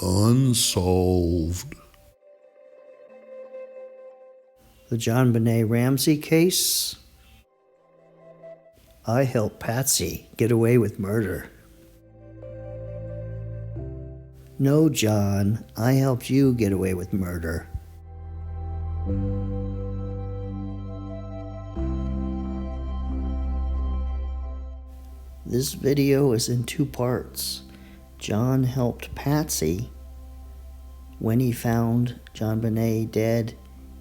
Unsolved. The JonBenet Ramsey case. I helped Patsy get away with murder. No, John, I helped you get away with murder. This video is in two parts. John helped Patsy when he found JonBenet dead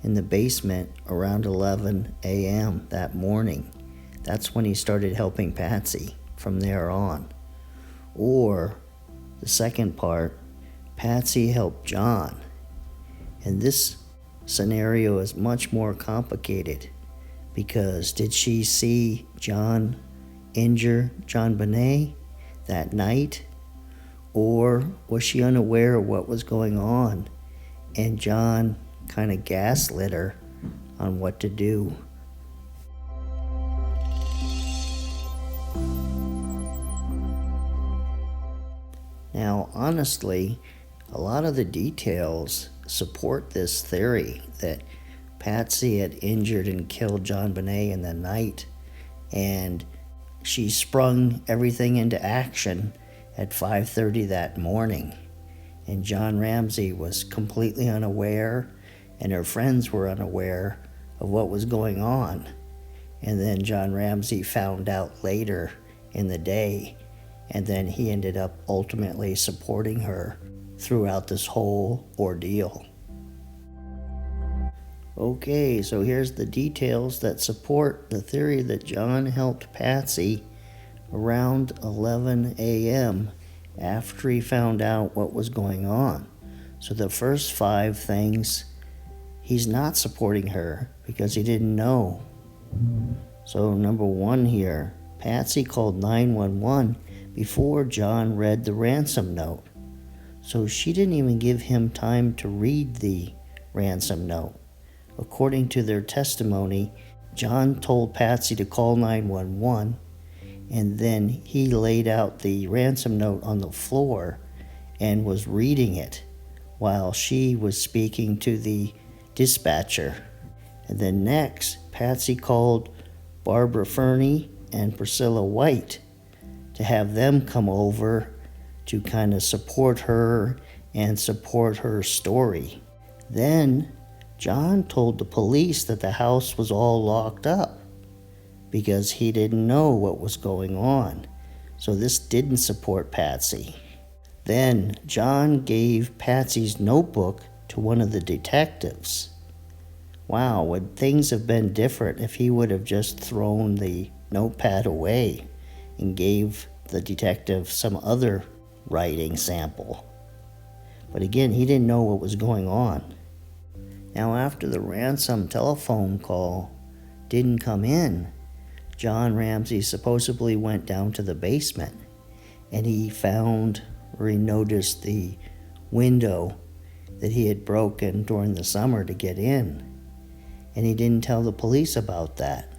in the basement around 11 a.m. that morning. That's when he started helping Patsy from there on. Or the second part, Patsy helped John. And this scenario is much more complicated because did she see John injure JonBenet that night? Or was she unaware of what was going on and John kind of gaslit her on what to do? Now, honestly, a lot of the details support this theory that Patsy had injured and killed JonBenet in the night, and she sprung everything into action at 5:30 that morning. And John Ramsey was completely unaware, and her friends were unaware of what was going on. And then John Ramsey found out later in the day, and then he ended up ultimately supporting her throughout this whole ordeal. Okay, so here's the details that support the theory that John helped Patsy around 11 a.m. after he found out what was going on. So the first 5 things, he's not supporting her because he didn't know. So number 1 here, Patsy called 911 before John read the ransom note. So she didn't even give him time to read the ransom note. According to their testimony, John told Patsy to call 911, and then he laid out the ransom note on the floor and was reading it while she was speaking to the dispatcher. And then next, Patsy called Barbara Fernie and Priscilla White to have them come over to kind of support her and support her story. Then John told the police that the house was all locked up because he didn't know what was going on. So this didn't support Patsy. Then John gave Patsy's notebook to one of the detectives. Wow, would things have been different if he would have just thrown the notepad away and gave the detective some other writing sample? But again, he didn't know what was going on. Now, after the ransom telephone call didn't come in, John Ramsey supposedly went down to the basement and he found, or he noticed, the window that he had broken during the summer to get in. And he didn't tell the police about that.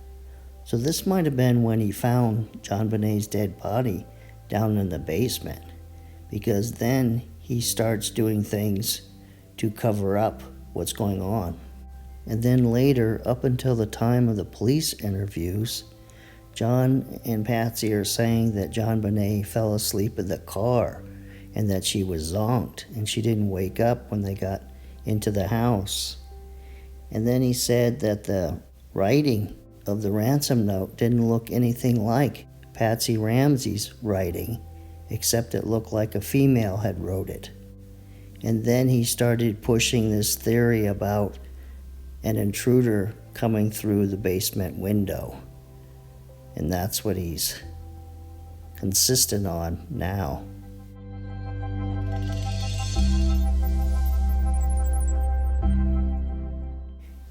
So this might have been when he found JonBenet's dead body down in the basement, because then he starts doing things to cover up what's going on. And then later, up until the time of the police interviews, John and Patsy are saying that JonBenet fell asleep in the car and that she was zonked and she didn't wake up when they got into the house. And then he said that the writing of the ransom note didn't look anything like Patsy Ramsey's writing, except it looked like a female had wrote it. And then he started pushing this theory about an intruder coming through the basement window. And that's what he's consistent on now.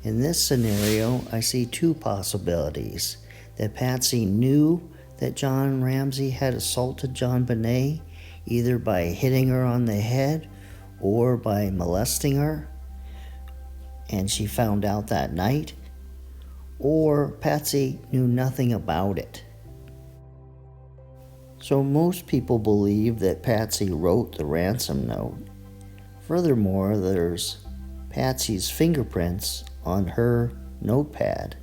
In this scenario, I see 2 possibilities. That Patsy knew that John Ramsey had assaulted JonBenet, either by hitting her on the head or by molesting her, and she found out that night, or Patsy knew nothing about it. So most people believe that Patsy wrote the ransom note Furthermore, there's Patsy's fingerprints on her notepad.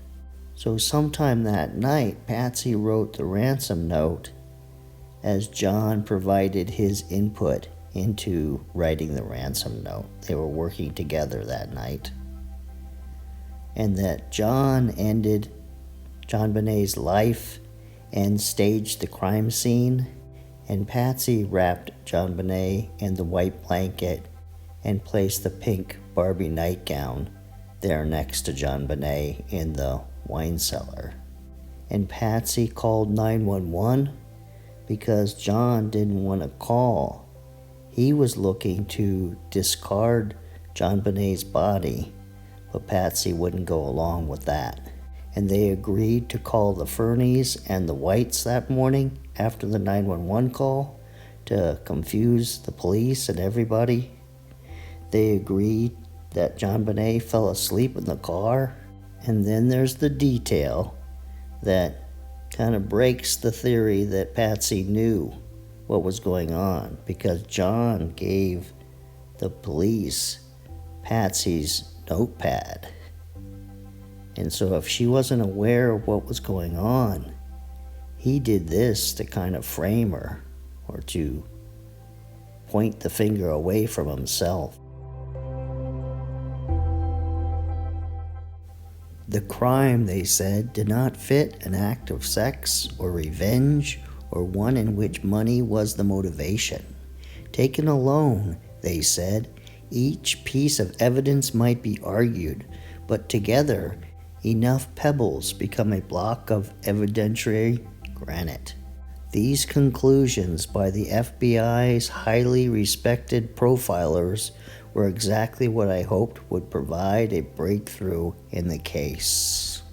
So sometime that night, Patsy wrote the ransom note as John provided his input into writing the ransom note. They were working together that night. And that John ended JonBenet's life and staged the crime scene, and Patsy wrapped JonBenet in the white blanket and placed the pink Barbie nightgown there next to JonBenet in the wine cellar. And Patsy called 911 because John didn't want to call. He was looking to discard JonBenet's body, but Patsy wouldn't go along with that. And they agreed to call the Fernies and the Whites that morning after the 911 call to confuse the police and everybody. They agreed that JonBenet fell asleep in the car. And then there's the detail that kind of breaks the theory that Patsy knew what was going on, because John gave the police Patsy's notepad. And so if she wasn't aware of what was going on, he did this to kind of frame her or to point the finger away from himself. The crime, they said, did not fit an act of sex or revenge or one in which money was the motivation. Taken alone, they said, each piece of evidence might be argued, but together, enough pebbles become a block of evidentiary granite. These conclusions by the FBI's highly respected profilers were exactly what I hoped would provide a breakthrough in the case.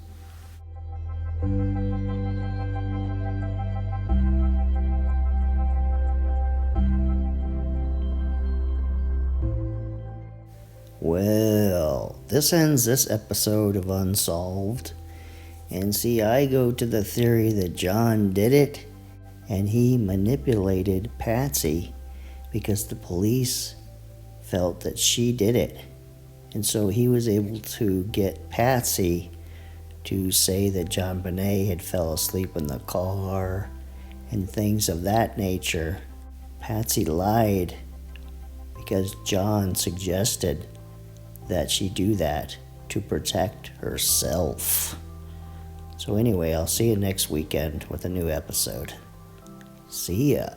Well, this ends this episode of Unsolved. And see, I go to the theory that John did it and he manipulated Patsy because the police felt that she did it. And so he was able to get Patsy to say that JonBenet had fell asleep in the car and things of that nature. Patsy lied because John suggested that she do that to protect herself. So anyway, I'll see you next weekend with a new episode. See ya.